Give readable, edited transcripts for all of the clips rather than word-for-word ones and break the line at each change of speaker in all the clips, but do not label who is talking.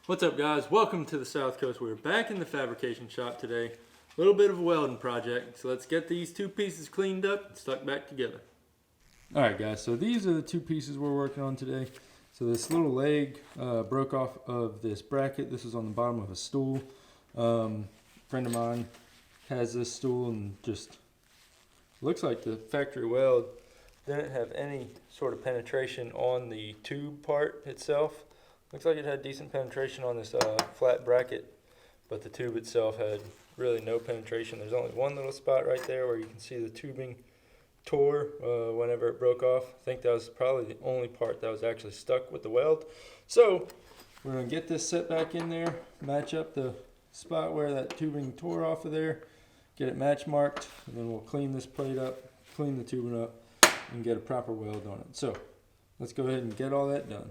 What's up, guys? Welcome to the South Coast. We're back in the fabrication shop today. A little bit of a welding project. So let's get these two pieces cleaned up and stuck back together. Alright guys, so these are the two pieces we're working on today. So this little leg broke off of this bracket. This is on the bottom of a stool. Friend of mine has this stool and just looks like the factory weld didn't have any sort of penetration on the tube part itself. Looks like it had decent penetration on this flat bracket, but the tube itself had really no penetration. There's only one little spot right there where you can see the tubing tore whenever it broke off. I think that was probably the only part that was actually stuck with the weld. So we're going to get this set back in there, match up the spot where that tubing tore off of there, get it match marked, and then we'll clean this plate up, clean the tubing up, and get a proper weld on it. So let's go ahead and get all that done.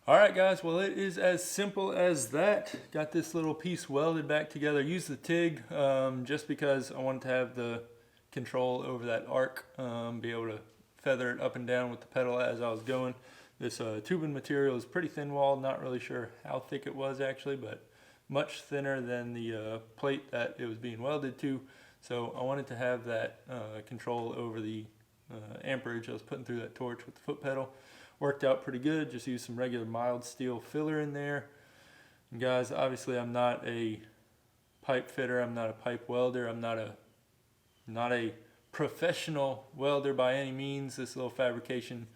Alright guys, well it is as simple as that. Got this little piece welded back together. Use the TIG just because I wanted to have the control over that arc, be able to feather it up and down with the pedal as I was going. This tubing material is pretty thin walled, not really sure how thick it was actually, but much thinner than the plate that it was being welded to. So I wanted to have that control over the amperage I was putting through that torch with the foot pedal. Worked out pretty good. Just used some regular mild steel filler in there. And guys, obviously I'm not a pipe fitter. I'm not a pipe welder. I'm not a professional welder by any means. This little fabrication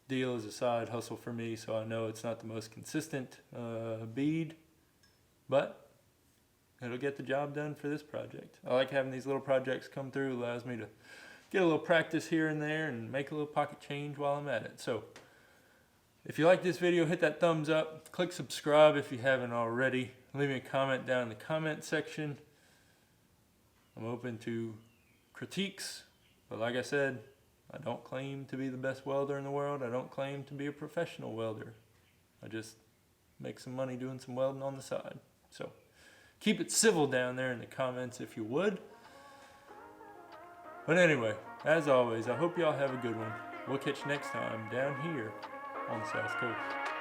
deal is a side hustle for me, so I know it's not the most consistent bead, but it'll get the job done for this project. I like having these little projects come through. It allows me to get a little practice here and there and make a little pocket change while I'm at it. So if you like this video, hit that thumbs up, click subscribe if you haven't already, leave me a comment down in the comment section. I'm open to critiques, but like I said, I don't claim to be the best welder in the world. I don't claim to be a professional welder. I just make some money doing some welding on the side. So keep it civil down there in the comments if you would. But anyway, as always, I hope y'all have a good one. We'll catch you next time down here on the South Coast.